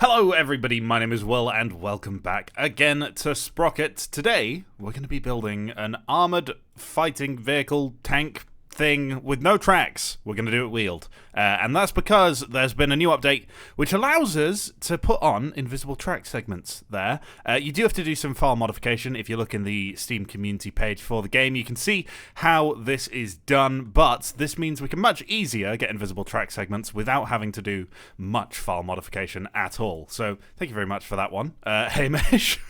Hello everybody, my name is Will and welcome back again to Sprocket. Today we're going to be building an armoured fighting vehicle tank thing with no tracks. We're going to do it wheeled. And that's because there's been a new update which allows us to put on invisible track segments there. You do have to do some file modification. If you look in the Steam community page for the game, you can see how this is done, but this means we can much easier get invisible track segments without having to do much file modification at all. So thank you very much for that one, Hamish.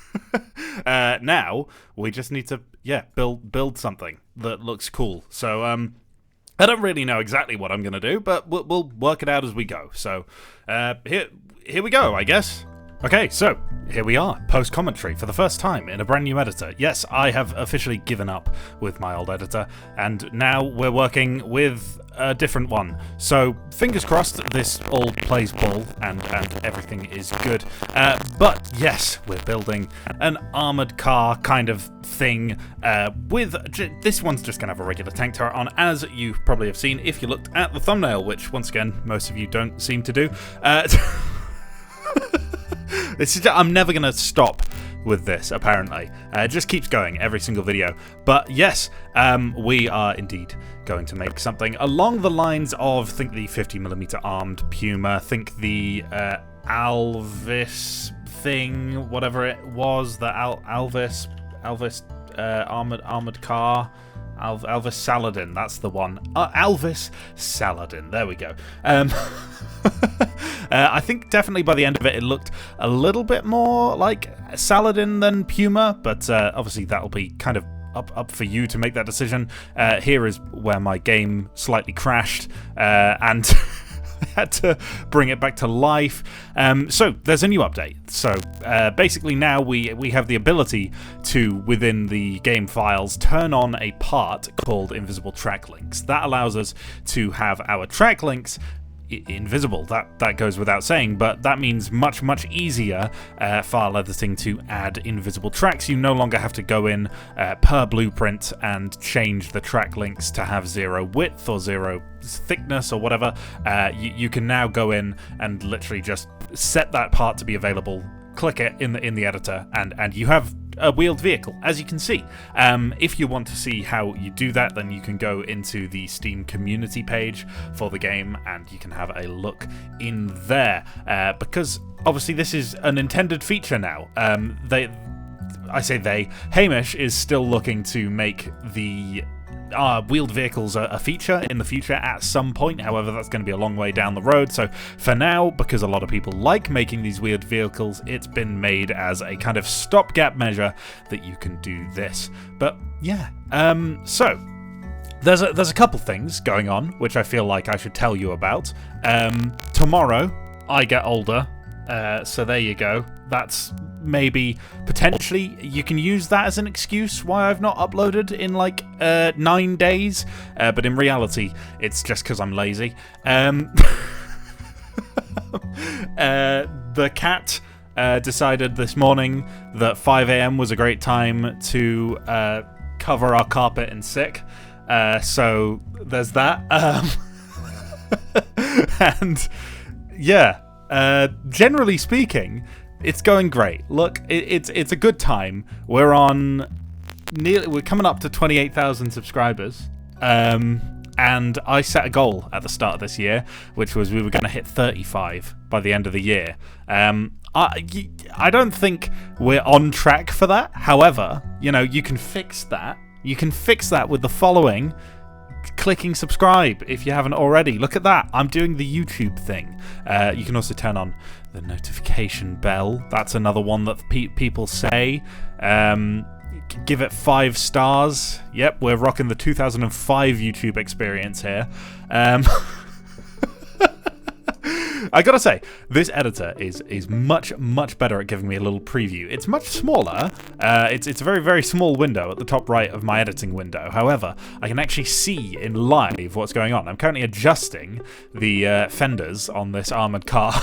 Now we just need to build something that looks cool. So I don't really know exactly what I'm going to do, but we'll work it out as we go. So here we go, I guess. Okay, so here we are, post-commentary for the first time in a brand new editor. Yes, I have officially given up with my old editor, and now we're working with a different one. So fingers crossed this all plays ball and everything is good. But yes, we're building an armoured car kind of thing with... This one's just going to have a regular tank turret on, as you probably have seen if you looked at the thumbnail, which once again, most of you don't seem to do. I'm never going to stop with this, apparently. It just keeps going every single video. But yes, we are indeed going to make something along the lines of, think the 50mm armed Puma, think the Alvis thing, whatever it was, the Alvis armored car. Alvis Saladin, that's the one. Alvis Saladin, there we go. I think definitely by the end of it, it looked a little bit more like Saladin than Puma, but obviously that'll be kind of up for you to make that decision. Here is where my game slightly crashed, and I had to bring it back to life. So there's a new update. So basically now we have the ability to, within the game files, turn on a part called invisible track links. That allows us to have our track links invisible. That goes without saying, but that means much easier file editing to add invisible tracks. You no longer have to go in per blueprint and change the track links to have 0 width or 0 thickness or whatever. You can now go in and literally just set that part to be available, click it in the editor, and you have a wheeled vehicle, as you can see. If you want to see how you do that, then you can go into the Steam community page for the game and you can have a look in there, because obviously this is an intended feature now. Hamish is still looking to make the wheeled vehicles a feature in the future at some point. However, that's going to be a long way down the road. So for now, because a lot of people like making these wheeled vehicles, it's been made as a kind of stopgap measure that you can do this. But yeah, so there's a couple things going on which I feel like I should tell you about. Tomorrow I get older, so there you go. That's maybe potentially you can use that as an excuse why I've not uploaded in like 9 days, but in reality it's just because I'm lazy. The cat decided this morning that 5 a.m. was a great time to cover our carpet in sick, so there's that. And yeah, generally speaking, it's going great. Look, it's a good time. We're coming up to 28,000 subscribers, and I set a goal at the start of this year, which was we were going to hit 35 by the end of the year. I don't think we're on track for that. However, you can fix that. You can fix that with the following: clicking subscribe if you haven't already. Look at that, I'm doing the YouTube thing. You can also turn on the notification bell. That's another one that people say. Give it 5 stars. Yep, we're rocking the 2005 YouTube experience here. I gotta say, this editor is much better at giving me a little preview. It's much smaller. It's a very small window at the top right of my editing window. However, I can actually see in live what's going on. I'm currently adjusting the fenders on this armoured car.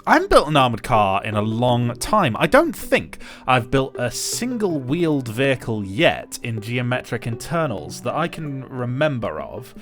I haven't built an armoured car in a long time. I don't think I've built a single wheeled vehicle yet in geometric internals that I can remember of.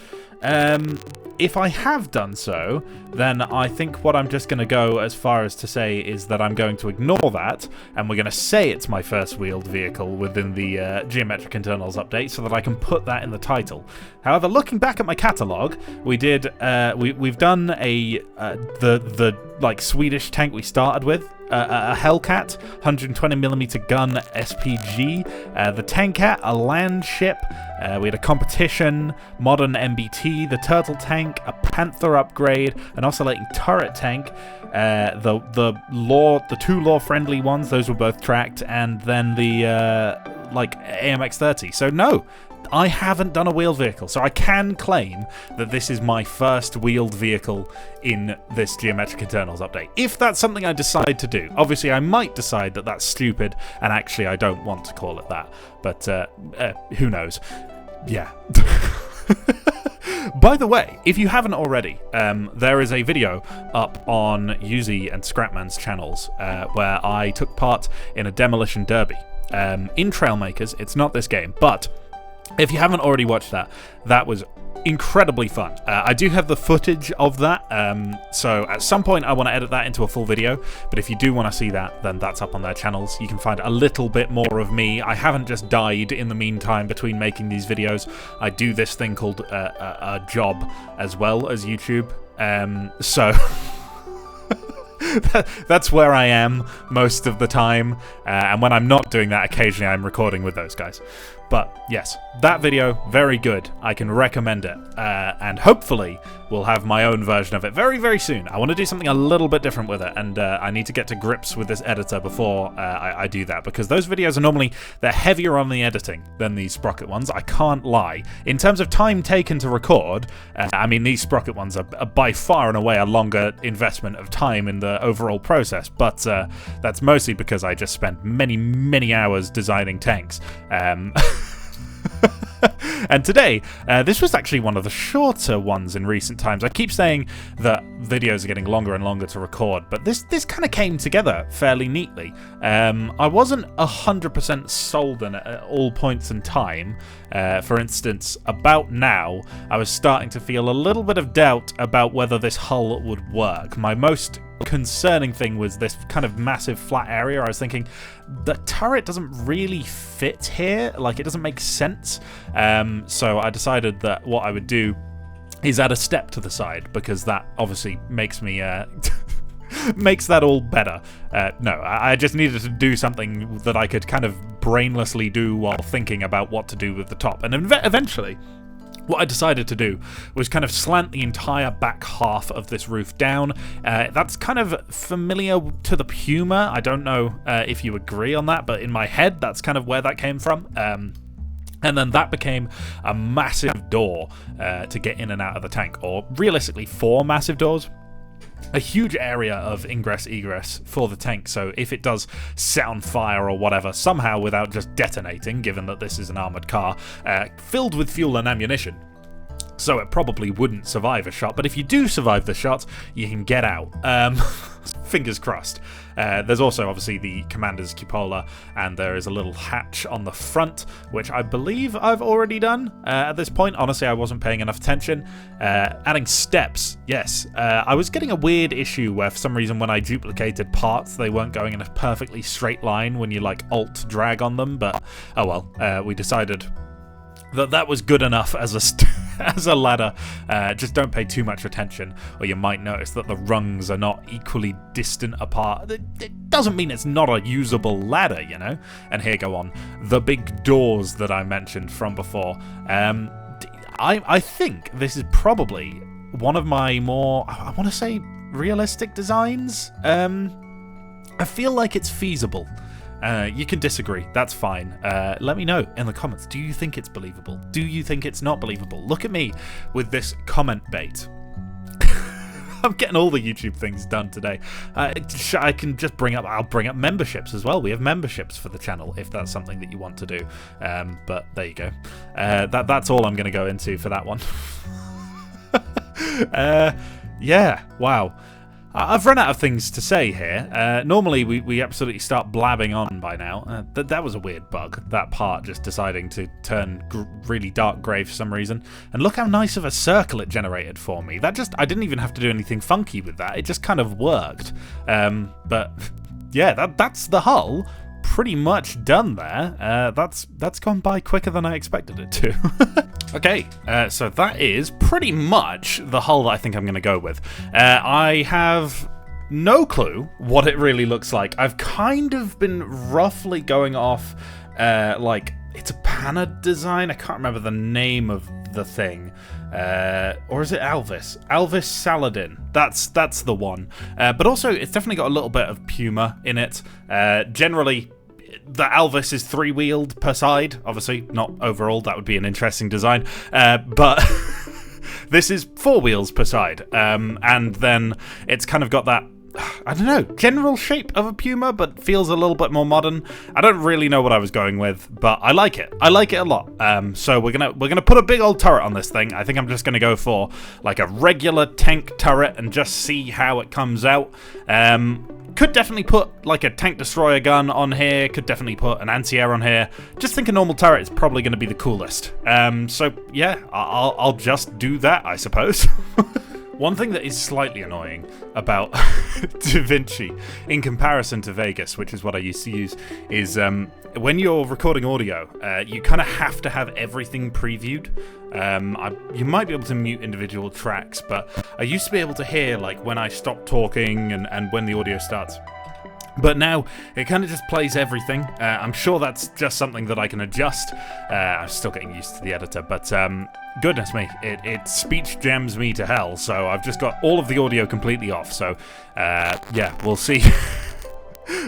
If I have done so, then I think what I'm just going to go as far as to say is that I'm going to ignore that, and we're going to say it's my first wheeled vehicle within the Geometric Internals update, so that I can put that in the title. However, looking back at my catalogue, we've done the like Swedish tank we started with. A Hellcat, 120mm gun SPG, the Tankat, a land ship, we had a competition, modern MBT, the Turtle tank, a Panther upgrade, an oscillating turret tank, the two law-friendly ones, those were both tracked, and then the like AMX-30. So no, I haven't done a wheeled vehicle, so I can claim that this is my first wheeled vehicle in this Geometric Internals update. If that's something I decide to do. Obviously, I might decide that that's stupid, and actually I don't want to call it that. But who knows? Yeah. By the way, if you haven't already, there is a video up on Yuzi and Scrapman's channels where I took part in a demolition derby. In Trailmakers, it's not this game, but if you haven't already watched that, that was incredibly fun. I do have the footage of that, so at some point I want to edit that into a full video, but if you do want to see that, then that's up on their channels. You can find a little bit more of me. I haven't just died in the meantime between making these videos. I do this thing called a job as well as YouTube, so that's where I am most of the time, and when I'm not doing that, occasionally I'm recording with those guys. But yes, that video, very good. I can recommend it, and hopefully we'll have my own version of it very, very soon. I want to do something a little bit different with it, and I need to get to grips with this editor before I do that, because those videos are normally, they're heavier on the editing than these Sprocket ones, I can't lie. In terms of time taken to record, I mean, these Sprocket ones are by far and away a longer investment of time in the overall process, but that's mostly because I just spent many, many hours designing tanks. And today, this was actually one of the shorter ones in recent times. I keep saying that videos are getting longer and longer to record, but this kind of came together fairly neatly. I wasn't 100% sold on it at all points in time. For instance, about now, I was starting to feel a little bit of doubt about whether this hull would work. My most concerning thing was this kind of massive flat area. I was thinking the turret doesn't really fit here, like it doesn't make sense. So I decided that what I would do is add a step to the side, because that obviously makes me makes that all better. No, I just needed to do something that I could kind of brainlessly do while thinking about what to do with the top, and eventually what I decided to do was kind of slant the entire back half of this roof down. That's kind of familiar to the Puma. I don't know if you agree on that, but in my head, that's kind of where that came from. And then that became a massive door to get in and out of the tank, or realistically 4 massive doors. A huge area of ingress-egress for the tank, so if it does set on fire or whatever, somehow without just detonating, given that this is an armoured car, filled with fuel and ammunition, so it probably wouldn't survive a shot, but if you do survive the shot, you can get out. Fingers crossed. There's also obviously the commander's cupola, and there is a little hatch on the front, which I believe I've already done at this point. Honestly, I wasn't paying enough attention. Adding steps, yes. I was getting a weird issue where for some reason when I duplicated parts, they weren't going in a perfectly straight line when you like alt drag on them, but oh well, we decided that was good enough as a ladder. Just don't pay too much attention, or you might notice that the rungs are not equally distant apart. It doesn't mean it's not a usable ladder, you know? And here go on. The big doors that I mentioned from before. I think this is probably one of my more, I want to say, realistic designs. I feel like it's feasible. You can disagree, that's fine. Let me know in the comments. Do you think it's believable? Do you think it's not believable? Look at me with this comment bait. I'm getting all the YouTube things done today. I can just I'll bring up memberships as well. We have memberships for the channel if that's something that you want to do. But there you go. That's all I'm going to go into for that one. Yeah, wow. I've run out of things to say here. Normally, we absolutely start blabbing on by now. That was a weird bug, that part just deciding to turn really dark grey for some reason. And look how nice of a circle it generated for me. I didn't even have to do anything funky with that. It just kind of worked. But yeah, that's the hull. Pretty much done there. That's gone by quicker than I expected it to. Okay, so that is pretty much the hull that I think I'm going to go with. I have no clue what it really looks like. I've kind of been roughly going off, like, it's a Pana design. I can't remember the name of the thing. Or is it Alvis? Alvis Saladin. That's the one. But also, it's definitely got a little bit of Puma in it. Generally, the Alvis is 3-wheeled per side. Obviously, not overall. That would be an interesting design. But this is 4 wheels per side. And then it's kind of got that, I don't know, general shape of a Puma, but feels a little bit more modern. I don't really know what I was going with, but I like it. I like it a lot. So we're gonna put a big old turret on this thing. I think I'm just gonna go for like a regular tank turret and just see how it comes out. Could definitely put like a tank destroyer gun on here. Could definitely put an anti-air on here. Just think a normal turret is probably going to be the coolest. So yeah, I'll just do that, I suppose. One thing that is slightly annoying about DaVinci in comparison to Vegas, which is what I used to use, is when you're recording audio, you kind of have to have everything previewed. You might be able to mute individual tracks, but I used to be able to hear like when I stop talking and when the audio starts. But now it kind of just plays everything. I'm sure that's just something that I can adjust. I'm still getting used to the editor, but goodness me, it speech jams me to hell. So I've just got all of the audio completely off. So yeah, we'll see.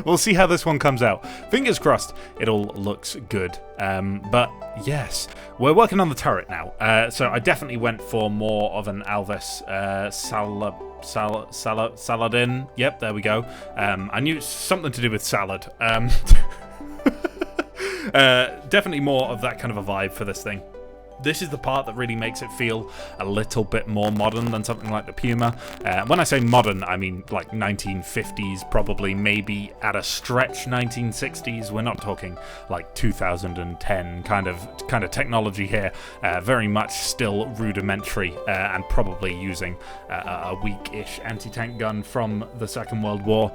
We'll see how this one comes out. Fingers crossed it all looks good. But yes, we're working on the turret now. So I definitely went for more of an Alvis Saladin. Yep, there we go. I knew something to do with salad. Definitely more of that kind of a vibe for this thing. This is the part that really makes it feel a little bit more modern than something like the Puma. When I say modern, I mean like 1950s, probably, maybe at a stretch 1960s. We're not talking like 2010 kind of technology here. Very much still rudimentary and probably using a weak-ish anti-tank gun from the Second World War.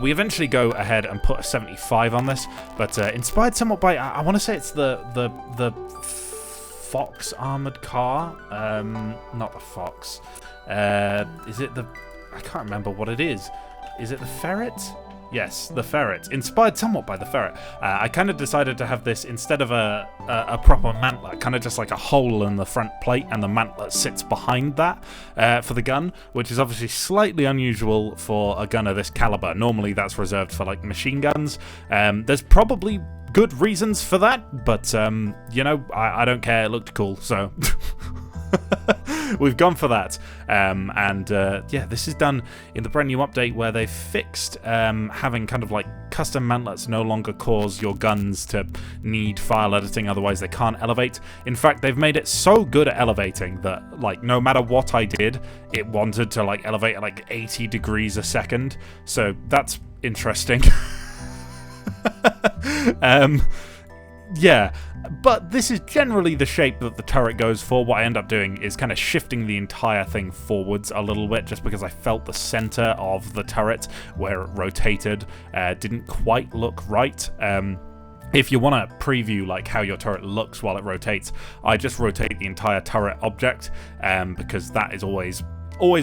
We eventually go ahead and put a 75 on this, but inspired somewhat by, I want to say it's the Fox armored car, not the Fox. Is it the? I can't remember what it is. Is it the Ferret? Yes, the Ferret. Inspired somewhat by the Ferret. I kind of decided to have this instead of a proper mantlet, kind of just like a hole in the front plate, and the mantlet sits behind that for the gun, which is obviously slightly unusual for a gun of this caliber. Normally, that's reserved for like machine guns. There's probably good reasons for that, but you know, I don't care. It looked cool, so we've gone for that. Yeah, this is done in the brand new update where they've fixed having kind of like custom mantlets no longer cause your guns to need file editing, otherwise they can't elevate. In fact, they've made it so good at elevating that like no matter what I did, it wanted to like elevate at like 80 degrees a second. So that's interesting. Yeah, but this is generally the shape that the turret goes for. What I end up doing is kind of shifting the entire thing forwards a little bit, just because I felt the center of the turret where it rotated didn't quite look right. If you want to preview like how your turret looks while it rotates, I just rotate the entire turret object because that is always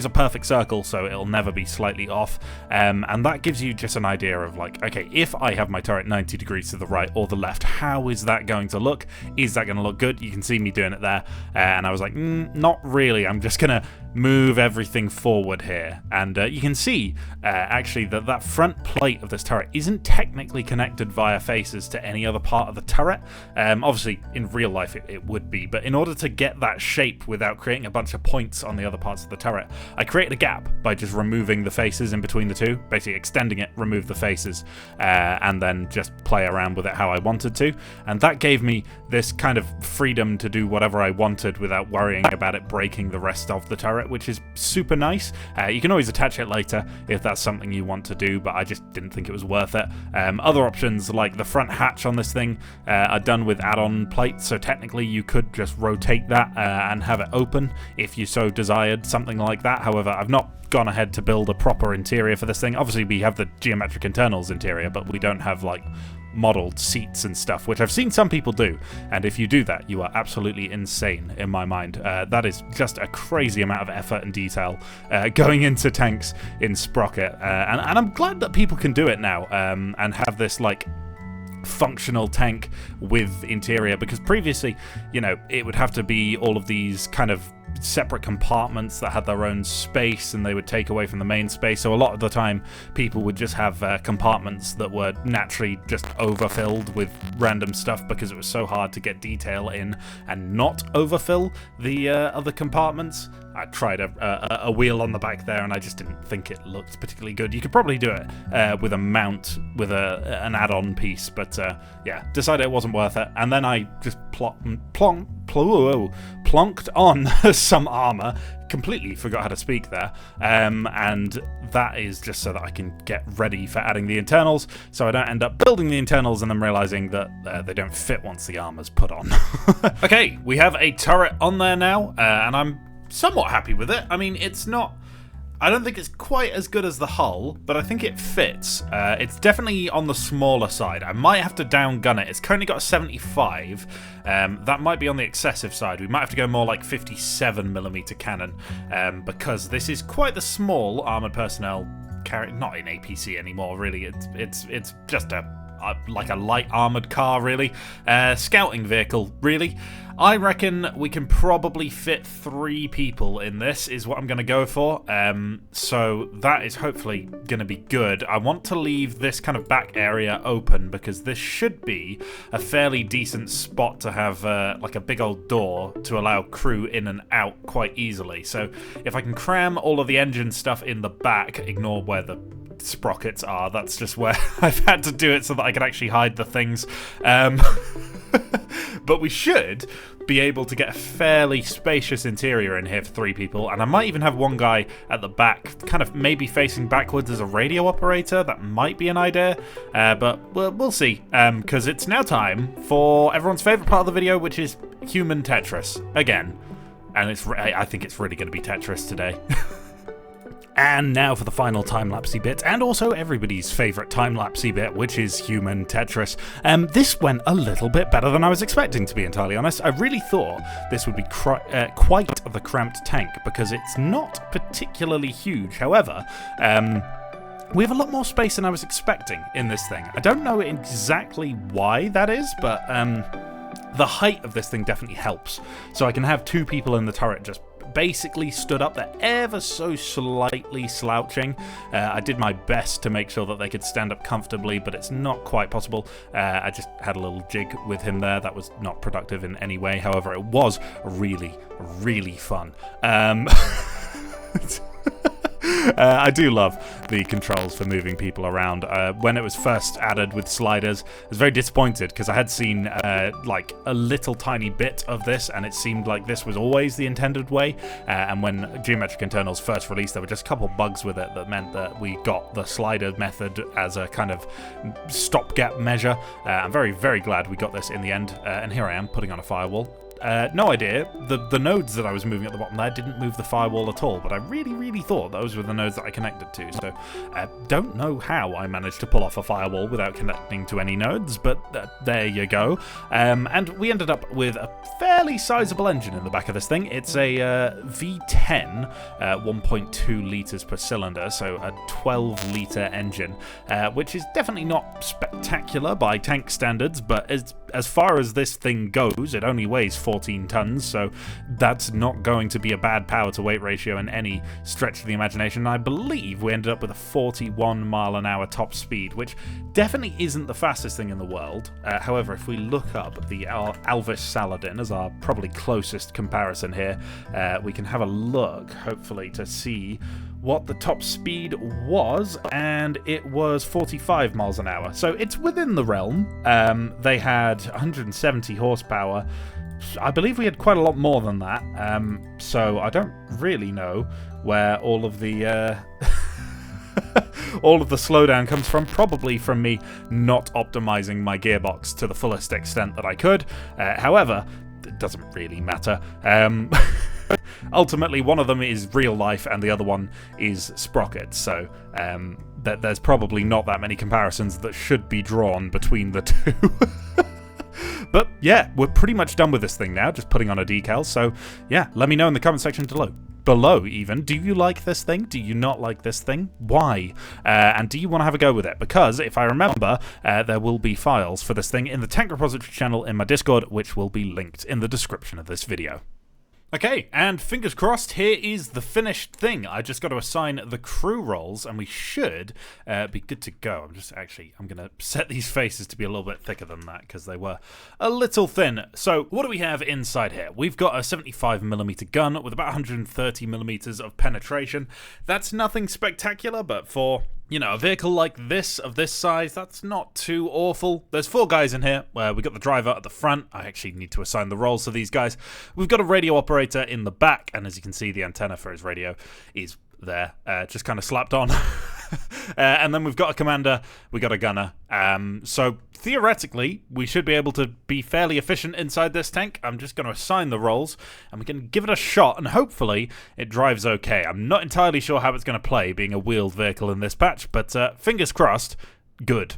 a perfect circle, so it'll never be slightly off, and that gives you just an idea of like, okay, if I have my turret 90 degrees to the right or the left, how is that going to look? Is that going to look good? You can see me doing it there, and I was like, not really. I'm just gonna move everything forward here, and you can see actually that front plate of this turret isn't technically connected via faces to any other part of the turret. Obviously in real life it would be, but in order to get that shape without creating a bunch of points on the other parts of the turret, I created a gap by just removing the faces in between the two, basically extending it, remove the faces, and then just play around with it how I wanted to. And that gave me this kind of freedom to do whatever I wanted without worrying about it breaking the rest of the turret, which is super nice. You can always attach it later if that's something you want to do, but I just didn't think it was worth it. Other options, like the front hatch on this thing, are done with add-on plates, so technically you could just rotate that and have it open if you so desired, something like that. However, I've not gone ahead to build a proper interior for this thing. Obviously, we have the geometric internals interior, but we don't have, like, modeled seats and stuff, which I've seen some people do, and if you do that, you are absolutely insane in my mind. That is just a crazy amount of effort and detail going into tanks in Sprocket, and I'm glad that people can do it now, and have this, like, functional tank with interior, because previously, you know, it would have to be all of these kind of separate compartments that had their own space, and they would take away from the main space. So a lot of the time people would just have compartments that were naturally just overfilled with random stuff because it was so hard to get detail in and not overfill the other compartments. I tried a wheel on the back there, and I just didn't think it looked particularly good. You could probably do it with a mount with an add-on piece, but yeah, decided it wasn't worth it. And then I just plonked on some armor. Completely forgot how to speak there, and that is just so that I can get ready for adding the internals, so I don't end up building the internals and then realizing that they don't fit once the armor's put on. Okay, we have a turret on there now, and I'm somewhat happy with it. I mean, it's not... I don't think it's quite as good as the hull, but I think it fits. It's definitely on the smaller side. I might have to downgun it. It's currently got a 75. That might be on the excessive side. We might have to go more like 57mm cannon, because this is quite the small armored personnel carry. Not in APC anymore, really. It's just like a light armored car, really. Scouting vehicle, really. I reckon we can probably fit 3 people in this, is what I'm going to go for. So that is hopefully going to be good. I want to leave this kind of back area open, because this should be a fairly decent spot to have like a big old door to allow crew in and out quite easily. So if I can cram all of the engine stuff in the back, ignore where the sprockets are, that's just where I've had to do it so that I can actually hide the things. But we should be able to get a fairly spacious interior in here for 3 people, and I might even have one guy at the back, kind of maybe facing backwards as a radio operator. That might be an idea, but we'll see, because it's now time for everyone's favourite part of the video, which is human Tetris, again. And I think it's really going to be Tetris today. And now for the final time-lapsey bit, and also everybody's favourite time-lapsey bit, which is human Tetris. This went a little bit better than I was expecting, to be entirely honest. I really thought this would be quite the cramped tank, because it's not particularly huge. However, we have a lot more space than I was expecting in this thing. I don't know exactly why that is, but the height of this thing definitely helps. So I can have 2 people in the turret just basically stood up. They're ever so slightly slouching. I did my best to make sure that they could stand up comfortably, but it's not quite possible. I just had a little jig with him there. That was not productive in any way. However, it was really, really fun. I do love the controls for moving people around. When it was first added with sliders, I was very disappointed, because I had seen like a little tiny bit of this, and it seemed like this was always the intended way. And when Geometric Internals first released, there were just a couple bugs with it that meant that we got the slider method as a kind of stopgap measure. I'm very, very glad we got this in the end, and here I am putting on a firewall. No idea. The nodes that I was moving at the bottom there didn't move the firewall at all, but I really, really thought those were the nodes that I connected to. So don't know how I managed to pull off a firewall without connecting to any nodes, but there you go. And we ended up with a fairly sizable engine in the back of this thing. It's a V10, 1.2 litres per cylinder, so a 12-litre engine, which is definitely not spectacular by tank standards, but it's as far as this thing goes, it only weighs 14 tons, so that's not going to be a bad power-to-weight ratio in any stretch of the imagination. I believe we ended up with a 41 mile an hour top speed, which definitely isn't the fastest thing in the world. However, if we look up the Alvis Saladin as our probably closest comparison here, we can have a look, hopefully, to see what the top speed was, and it was 45 miles an hour. So it's within the realm. They had 170 horsepower. I believe we had quite a lot more than that. So I don't really know where all of the all of the slowdown comes from. Probably from me not optimizing my gearbox to the fullest extent that I could. However, it doesn't really matter. Ultimately, one of them is real life and the other one is Sprocket, so there's probably not that many comparisons that should be drawn between the two. But yeah, we're pretty much done with this thing now, just putting on a decal, so yeah, let me know in the comment section below even, do you like this thing? Do you not like this thing? Why? And do you want to have a go with it? Because if I remember, there will be files for this thing in the Tank Repository channel in my Discord, which will be linked in the description of this video. Okay, and fingers crossed, here is the finished thing. I just got to assign the crew roles, and we should be good to go. I'm going to set these faces to be a little bit thicker than that, because they were a little thin. So, what do we have inside here? We've got a 75mm gun with about 130mm of penetration. That's nothing spectacular, but for, you know, a vehicle like this, of this size, that's not too awful. There's 4 guys in here. We've got the driver at the front. I actually need to assign the roles to these guys. We've got a radio operator in the back, and as you can see, the antenna for his radio is there, just kind of slapped on. And then we've got a commander, we got a gunner. So theoretically, we should be able to be fairly efficient inside this tank. I'm just going to assign the roles, and we can give it a shot, and hopefully it drives okay. I'm not entirely sure how it's going to play, being a wheeled vehicle in this patch, but fingers crossed, good.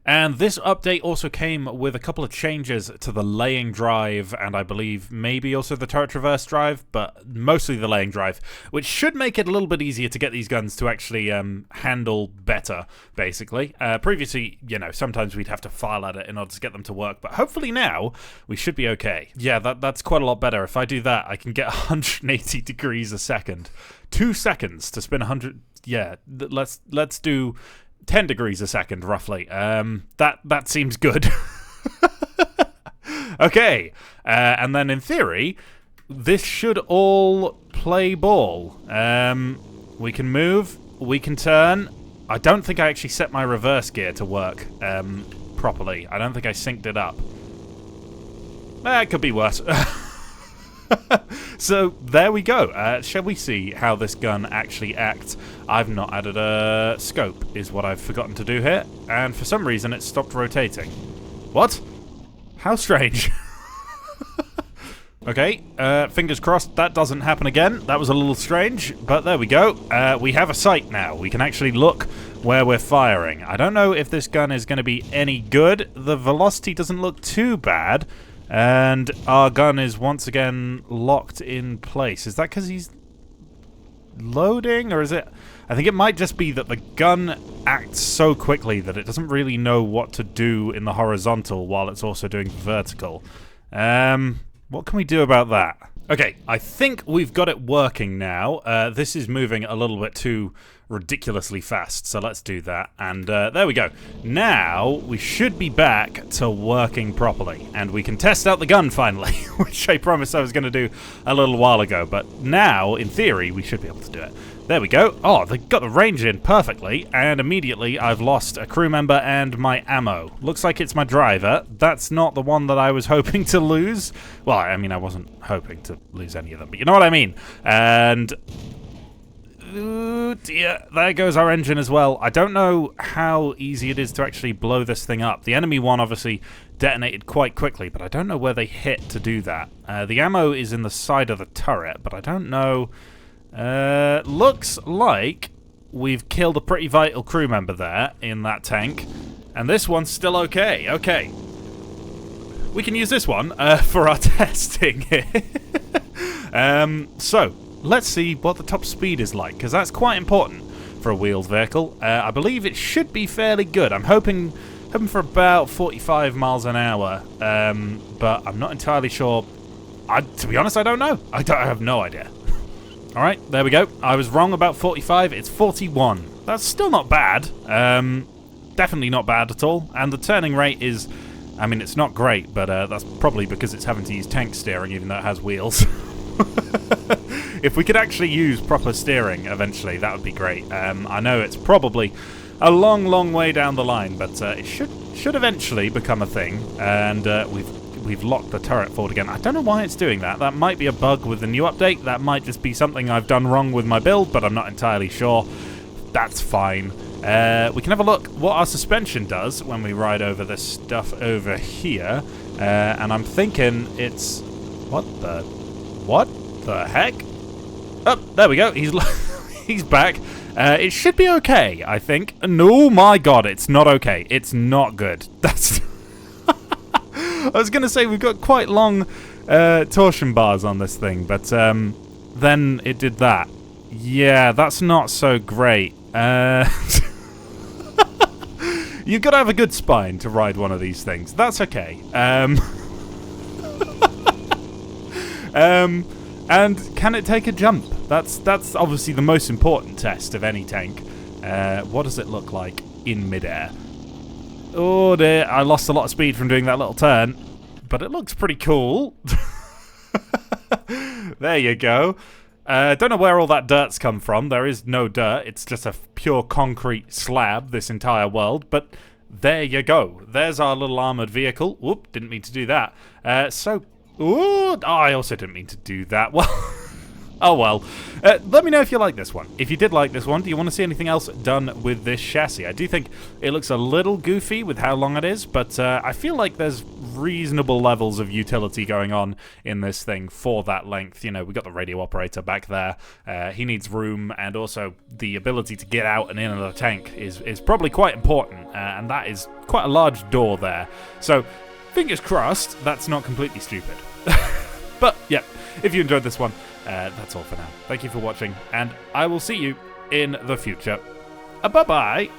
And this update also came with a couple of changes to the laying drive, and I believe maybe also the turret traverse drive, but mostly the laying drive, which should make it a little bit easier to get these guns to actually handle better, basically. Previously, you know, sometimes we'd have to file at it in order to get them to work, but hopefully now we should be okay. Yeah, that's quite a lot better. If I do that, I can get 180 degrees a second. 2 seconds to spin 100... Yeah, let's do 10 degrees a second, roughly. That seems good. Okay, and then in theory, this should all play ball. We can move, we can turn. I don't think I actually set my reverse gear to work properly. I don't think I synced it up. It could be worse. So there we go. Shall we see how this gun actually acts? I've not added a scope, is what I've forgotten to do here, and for some reason it stopped rotating. What? How strange. Okay, fingers crossed that doesn't happen again. That was a little strange, but there we go. We have a sight now. We can actually look where we're firing. I don't know if this gun is going to be any good. The velocity doesn't look too bad. And our gun is once again locked in place. Is that because he's loading, or is it... I think it might just be that the gun acts so quickly that it doesn't really know what to do in the horizontal while it's also doing vertical. What can we do about that? Okay, I think we've got it working now. This is moving a little bit too ridiculously fast, so let's do that. And there we go. Now we should be back to working properly, and we can test out the gun finally, which I promised I was going to do a little while ago. But now, in theory, we should be able to do it. There we go. Oh, they got the range in perfectly, and immediately I've lost a crew member and my ammo. Looks like it's my driver. That's not the one that I was hoping to lose. Well, I mean, I wasn't hoping to lose any of them, but you know what I mean. And... ooh, dear. There goes our engine as well. I don't know how easy it is to actually blow this thing up. The enemy one obviously detonated quite quickly, but I don't know where they hit to do that. The ammo is in the side of the turret, but I don't know... looks like we've killed a pretty vital crew member there in that tank, and this one's still okay. Okay, we can use this one for our testing here. So let's see what the top speed is like, because that's quite important for a wheeled vehicle. I believe it should be fairly good. I'm hoping hoping for about 45 miles an hour, but I'm not entirely sure. To be honest, I don't know. I have no idea. All right, there we go. I was wrong about 45. It's 41. That's still not bad. Definitely not bad at all. And the turning rate is, I mean, it's not great, but that's probably because it's having to use tank steering, even though it has wheels. If we could actually use proper steering eventually, that would be great. I know it's probably a long, long way down the line, but it should eventually become a thing. And we've locked the turret forward again. I don't know why it's doing that. That might be a bug with the new update. That might just be something I've done wrong with my build, but I'm not entirely sure. That's fine. We can have a look what our suspension does when we ride over this stuff over here. And I'm thinking it's... What the heck? Oh, there we go. He's back. It should be okay, I think. No, my God, it's not okay. It's not good. That's... I was going to say we've got quite long torsion bars on this thing, but then it did that. Yeah, that's not so great. You've got to have a good spine to ride one of these things. That's okay. And can it take a jump? That's obviously the most important test of any tank. What does it look like in midair? Oh dear, I lost a lot of speed from doing that little turn, but it looks pretty cool. There you go. Don't know where all that dirt's come from. There is no dirt. It's just a pure concrete slab, this entire world. But there you go. There's our little armoured vehicle. Whoop, didn't mean to do that. Ooh, I also didn't mean to do that. Well... Oh well. Let me know if you like this one. If you did like this one, do you want to see anything else done with this chassis? I do think it looks a little goofy with how long it is, but I feel like there's reasonable levels of utility going on in this thing for that length. You know, we got the radio operator back there. He needs room, and also the ability to get out and in of the tank is probably quite important, and that is quite a large door there. So, fingers crossed, that's not completely stupid. But, yeah, if you enjoyed this one, that's all for now. Thank you for watching, and I will see you in the future. Bye-bye!